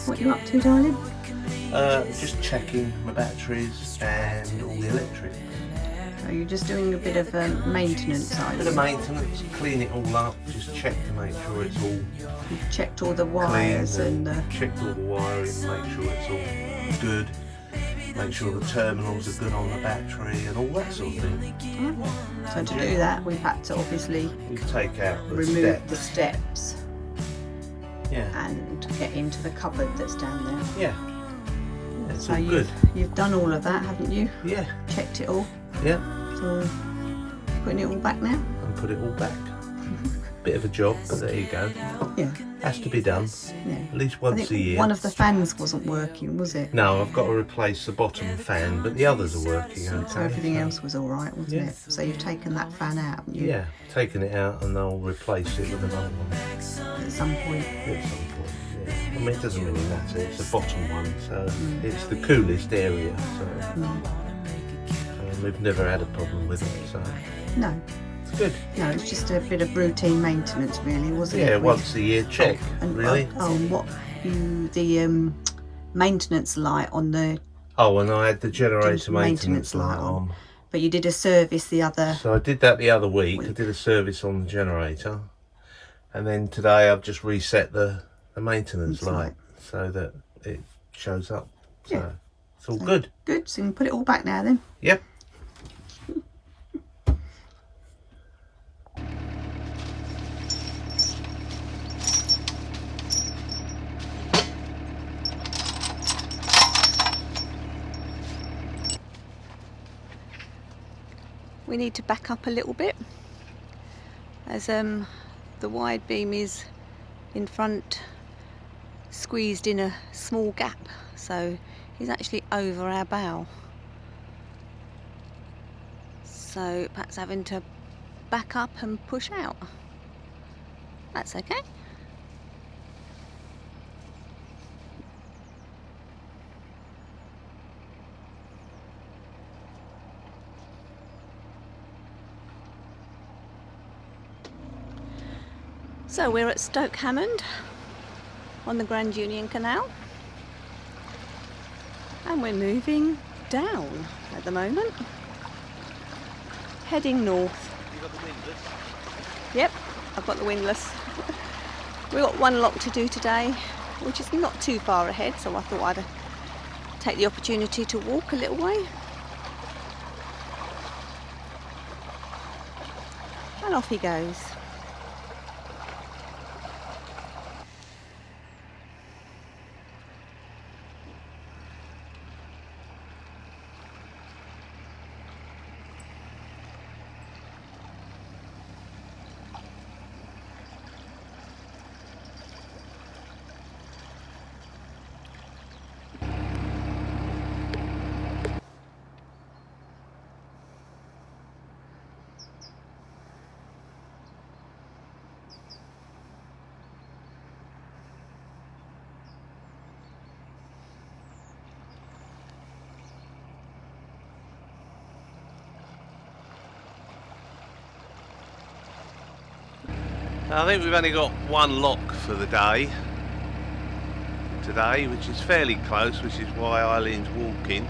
What you up to, darling? Just checking my batteries and all the electrics. Are you just doing a bit of maintenance, are you? A bit of maintenance, clean it all up, just check to make sure it's all You've checked all the wires clean, and checked all the wiring, make sure it's all good, make sure the terminals are good on the battery and all that sort of thing. So to do that, we've had to obviously take out the remove the steps. Yeah. And get into the cupboard that's down there. Yeah. It's so all good. You've done all of that, haven't you? Yeah. Checked it all. Yeah. So putting it all back now. And put it all back. Bit of a job, but there you go. Yeah. Has to be done. Yeah. At least once a year. One of the fans wasn't working, was it? No, I've got to replace the bottom fan, but the others are working okay. So everything else was all right, wasn't it? So you've taken that fan out, haven't you? Yeah, taken it out and they'll replace it with another one. At some point. At some point, yeah. I mean, it doesn't really matter. It's the bottom one, so it's the coolest area. So we've never had a problem with it. So no. It's good. No, it's just a bit of routine maintenance, really, wasn't it? Yeah, once a year check, really. The maintenance light on the... Oh, and I had the generator maintenance light on. But you did a service the other... So I did that the other week. I did a service on the generator. And then today I've just reset the maintenance light so that it shows up. So it's all good. Good, so you can put it all back now then. Yep. We need to back up a little bit as the wide beam is in front, squeezed in a small gap, so he's actually over our bow, so perhaps having to back up and push out. That's okay. So we're at Stoke Hammond on the Grand Union Canal, and we're moving down at the moment, heading north. You got the windlass? Yep, I've got the windlass. We've got one lock to do today, which is not too far ahead, so I thought I'd take the opportunity to walk a little way. And off he goes. I think we've only got one lock for the day today, which is fairly close, which is why Eileen's walking,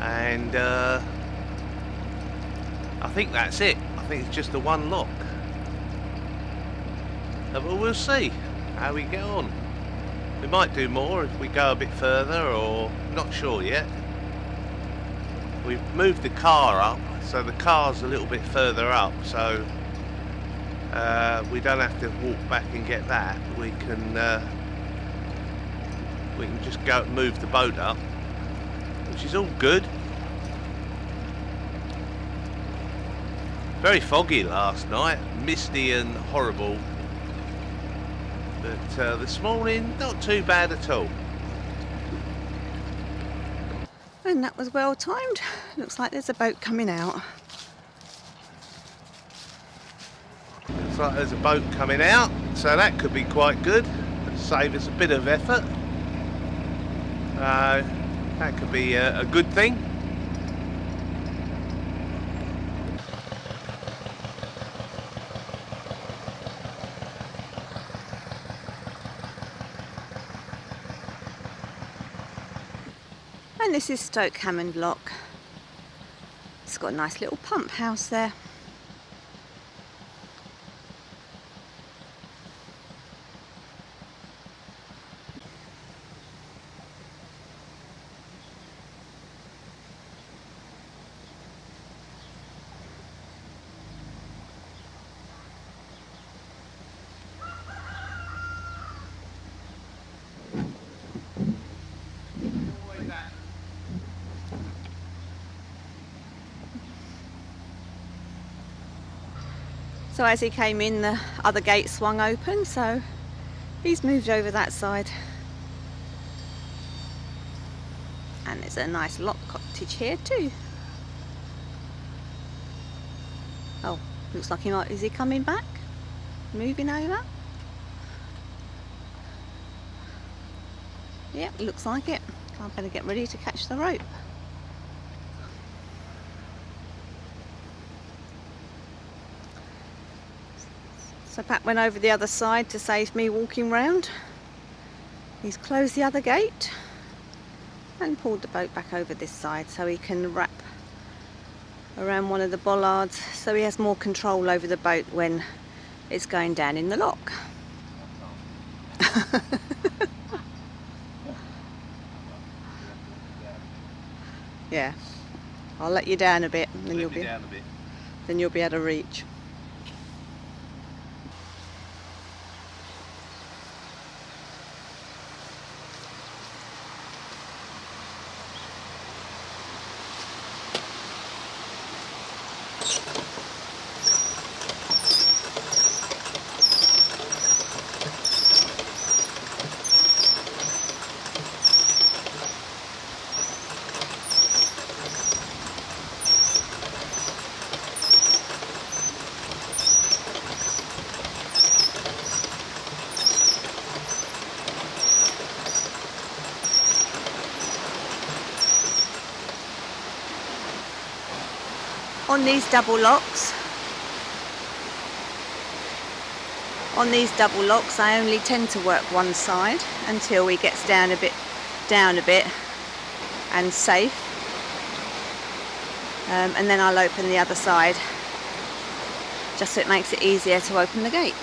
and I think that's it. I think it's just the one lock, but we'll see how we get on. We might do more if we go a bit further, or not sure yet. We've moved the car up, so the car's a little bit further up, so we don't have to walk back and get that. We can just go move the boat up, which is all good. Very foggy last night, misty and horrible, but this morning not too bad at all. And that was well timed. Looks like there's a boat coming out. Looks like there's a boat coming out, so that could be quite good. It'll save us a bit of effort. That could be a good thing. And this is Stoke Hammond Lock. It's got a nice little pump house there. So as he came in, the other gate swung open, so he's moved over that side. And there's a nice lock cottage here too. Oh, looks like he might, is he coming back? Moving over? Yep, looks like it. I better get ready to catch the rope. So Pat went over the other side to save me walking round. He's closed the other gate and pulled the boat back over this side so he can wrap around one of the bollards so he has more control over the boat when it's going down in the lock. Yeah, I'll let you down a bit, and then you'll be able to reach. On these double locks, I only tend to work one side until he gets down a bit and safe, and then I'll open the other side just so it makes it easier to open the gate.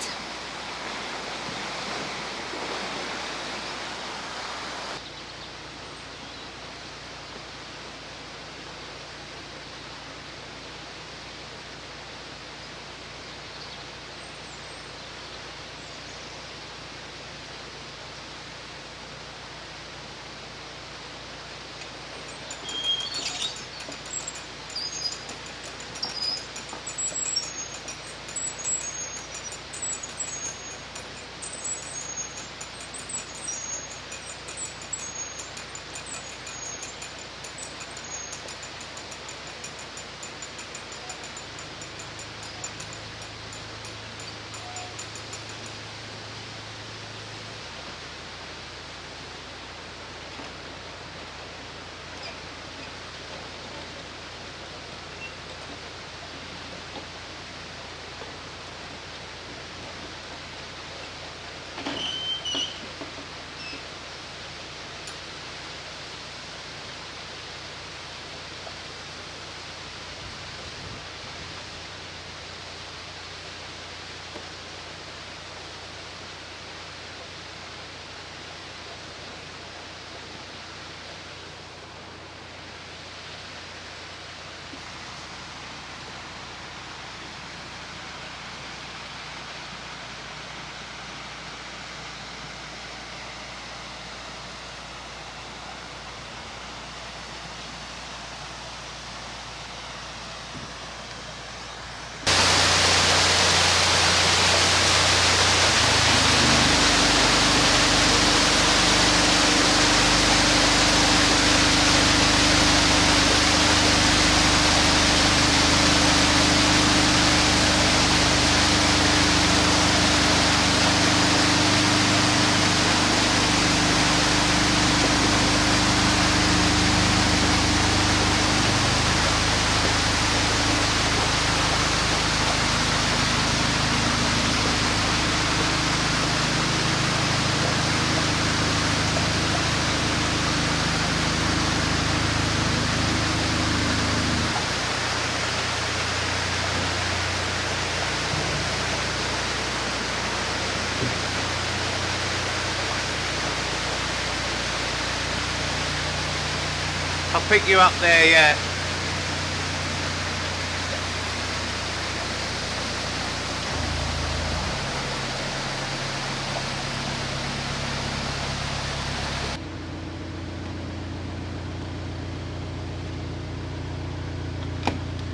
I'll pick you up there, yeah.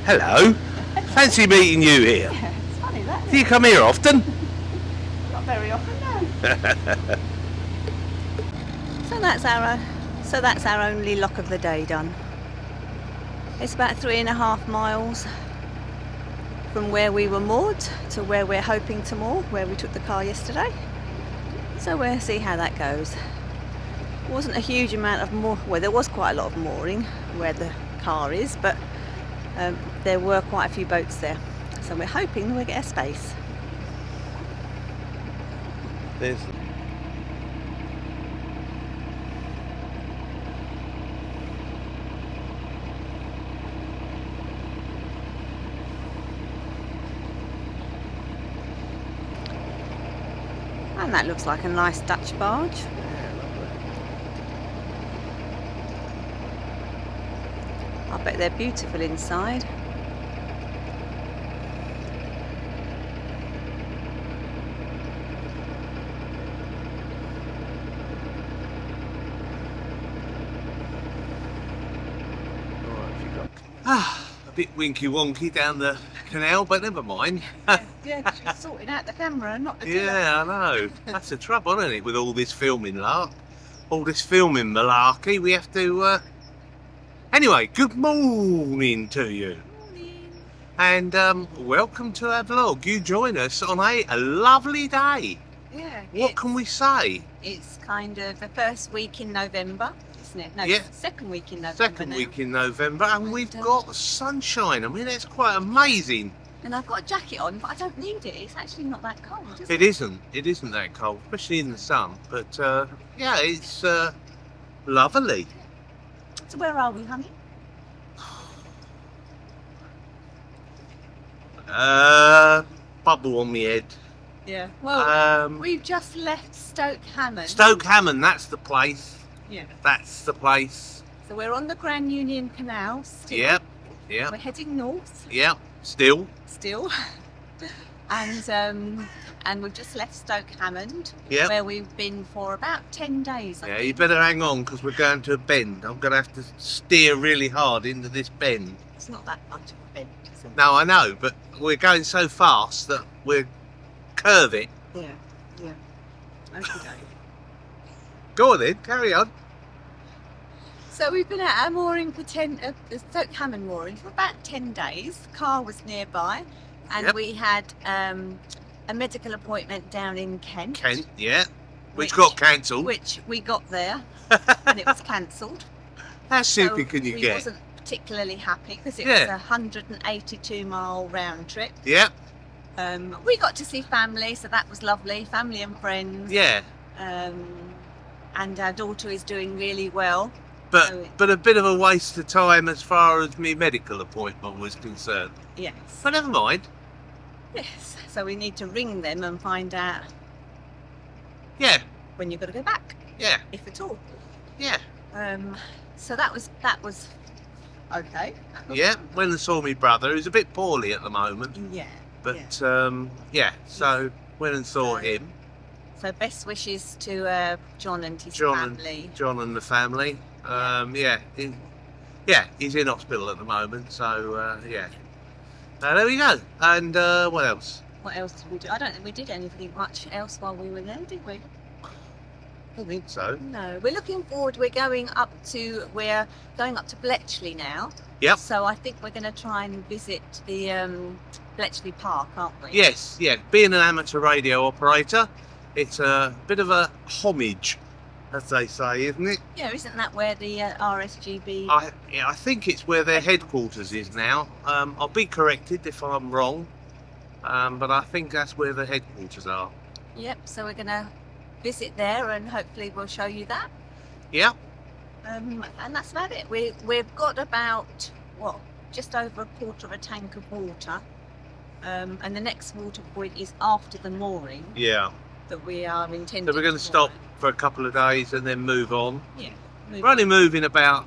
Hello. Fancy meeting you here. Yeah, it's funny that. Do you come here often? Not very often, no. So that's our only lock of the day done. It's about 3.5 miles from where we were moored to where we're hoping to moor, where we took the car yesterday. So we'll see how that goes. It wasn't a huge amount of moor. Well, there was quite a lot of mooring where the car is, but there were quite a few boats there. So we're hoping we'll get a space. There's... And that looks like a nice Dutch barge. I bet they're beautiful inside. A bit winky wonky down the canal, but never mind. Yeah, because you're sorting out the camera and not the Yeah, I know. That's the trouble, isn't it, with all this filming lark? All this filming malarkey, we have to... Anyway, good morning to you. Morning. And welcome to our vlog. You join us on a lovely day. Yeah. What can we say? It's kind of the first week in November, isn't it? No, Yeah. second week in November. Second now. week in November, and we've got sunshine. I mean, it's quite amazing. And I've got a jacket on, but I don't need it. It's actually not that cold, is it? It isn't. It isn't that cold, especially in the sun. But yeah, it's lovely. So where are we, honey? Bubble on me head. Yeah. Well, Um, we've just left Stoke Hammond. Stoke Hammond, that's the place. Yeah. That's the place. So we're on the Grand Union Canal still. Yep. We're Yep. heading north Yep. Still. still. And we've just left Stoke Hammond, Yep. where we've been for about 10 days. I Yeah, think. you better hang on because we're going to a bend. I'm going to have to steer really hard into this bend. It's not that much of a bend, is it? No, I know, but we're going so fast that we're curve it. Yeah, yeah. Okay. Go on then, carry on. So we've been at our mooring for the Stoke Hammond mooring for about 10 days. The car was nearby, and Yep. we had a medical appointment down in Kent. Kent, yeah. Which got cancelled. Which we got there, and it was cancelled. How stupid can you we get? wasn't particularly happy because it Yeah. was a 182-mile round trip. Yeah, We got to see family, so that was lovely. Family and friends. yeah. And our daughter is doing really well. But a bit of a waste of time as far as my medical appointment was concerned. Yes. But never mind. Yes. So we need to ring them and find out Yeah, when you've got to go back, yeah, if at all. yeah. So that was okay. Yeah, went and saw my brother, who's a bit poorly at the moment. Yeah. But yeah, so went and saw him. So best wishes to John and his John family. and the family. He's in hospital at the moment, so yeah. There we go. And what else? What else did we do? I don't think we did anything much else while we were there, did we? I don't think so. No. We're looking forward. We're going up to Bletchley now. Yep. So I think we're going to try and visit the Bletchley Park, aren't we? Yes, yeah. Being an amateur radio operator, it's a bit of a homage, as they say, isn't it? Yeah, isn't that where the RSGB? I think it's where their headquarters is now. I'll be corrected if I'm wrong, but I think that's where the headquarters are. Yep. So we're going to visit there, and hopefully we'll show you that. Yeah. And that's about it. We've got about just over a quarter of a tank of water, and the next water point is after the mooring Yeah. that we are intending. So we're going to stop for a couple of days and then move on. Yeah. We're only moving about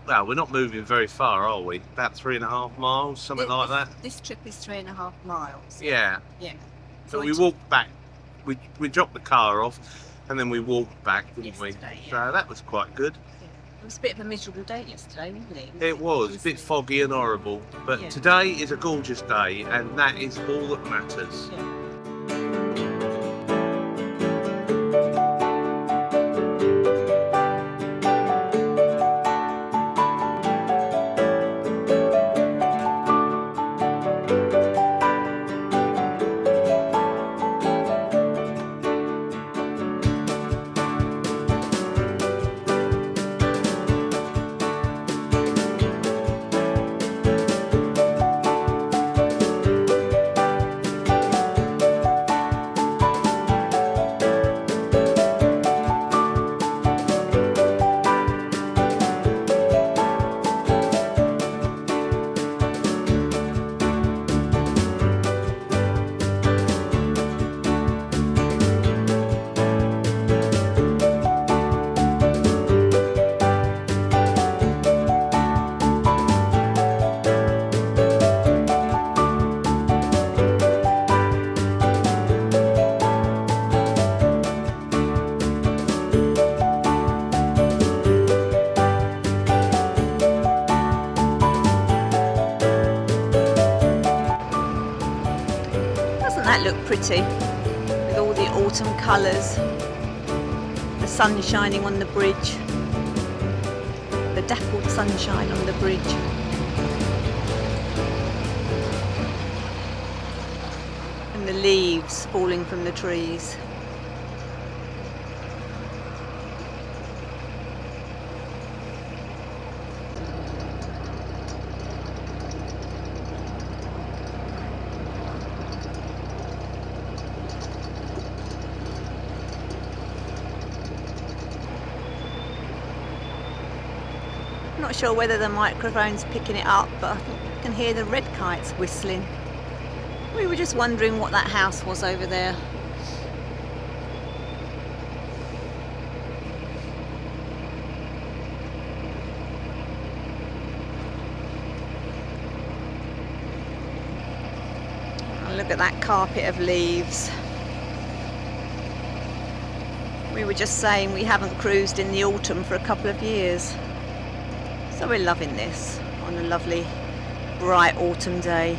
Well, we're not moving very far, are we? About 3.5 miles, something like that. This trip is 3.5 miles. Yeah. Yeah. So we walked back. We dropped the car off, and then we walked back, didn't we? Yesterday, yeah. So that was quite good. Yeah. It was a bit of a miserable day yesterday, wasn't it? It was a bit foggy and horrible, but Yeah. today is a gorgeous day, and that is all that matters. Yeah. Doesn't that look pretty? With all the autumn colours, the sun shining on the bridge, the dappled sunshine on the bridge. And the leaves falling from the trees. Not sure whether the microphone's picking it up, but I think I can hear the red kites whistling. We were just wondering what that house was over there. Oh, look at that carpet of leaves. We were just saying we haven't cruised in the autumn for a couple of years. So we're loving this on a lovely bright autumn day.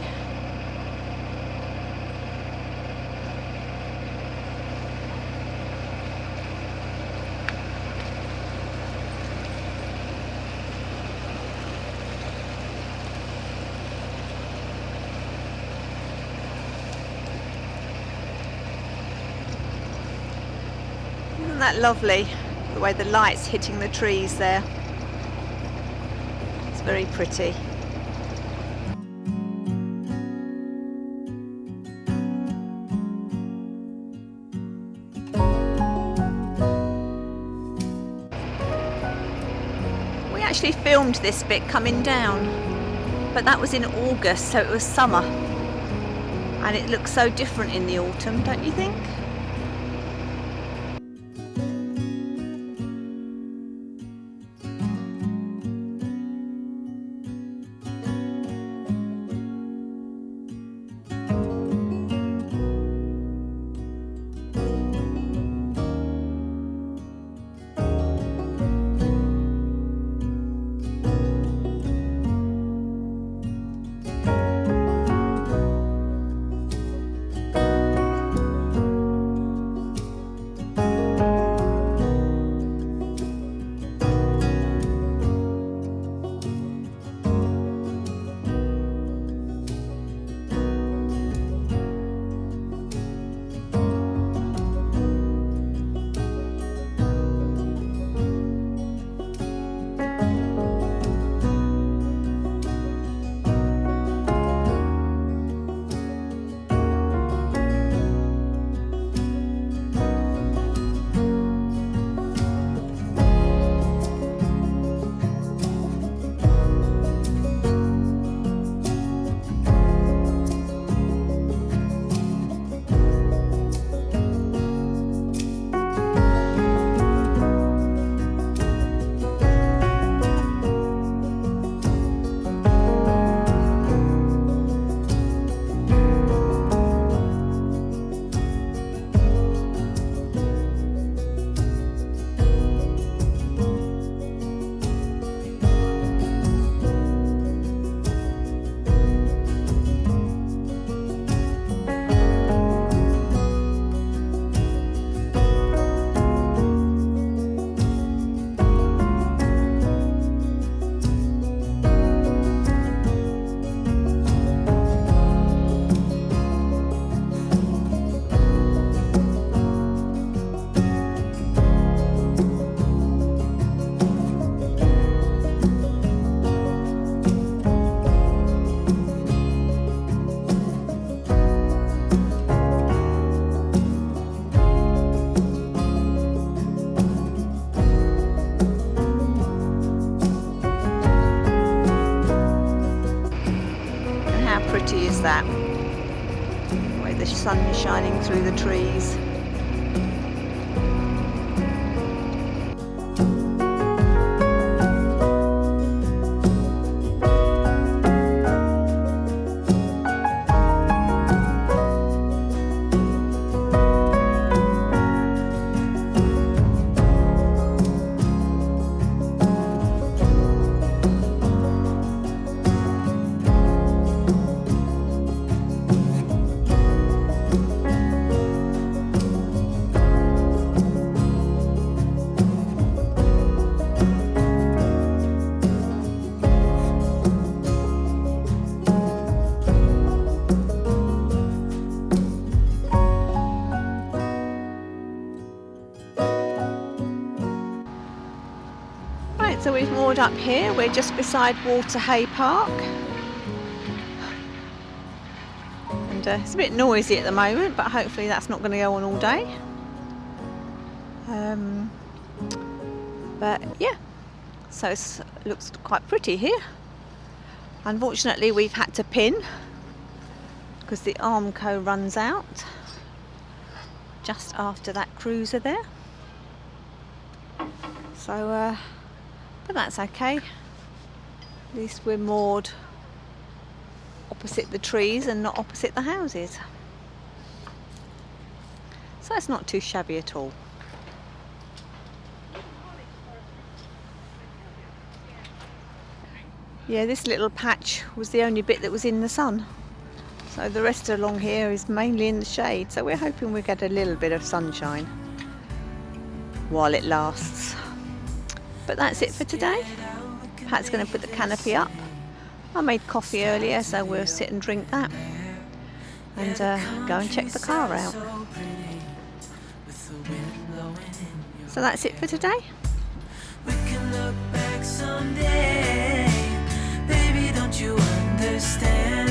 Isn't that lovely? The way the light's hitting the trees there. It's very pretty. We actually filmed this bit coming down, but that was in August, so it was summer. And it looks so different in the autumn, don't you think? just that, where the sun is shining through the trees. So we've moored up here, we're just beside Waterhall Park, and it's a bit noisy at the moment, but hopefully that's not going to go on all day. But yeah, so it looks quite pretty here. Unfortunately we've had to pin because the Armco runs out just after that cruiser there. So but that's okay. At least we're moored opposite the trees and not opposite the houses. So it's not too shabby at all. Yeah, this little patch was the only bit that was in the sun. So the rest along here is mainly in the shade. So we're hoping we get a little bit of sunshine while it lasts. But that's it for today. Pat's going to put the canopy up. I made coffee earlier, so we'll sit and drink that and go and check the car out. So that's it for today. We can look back someday. Baby, don't you understand?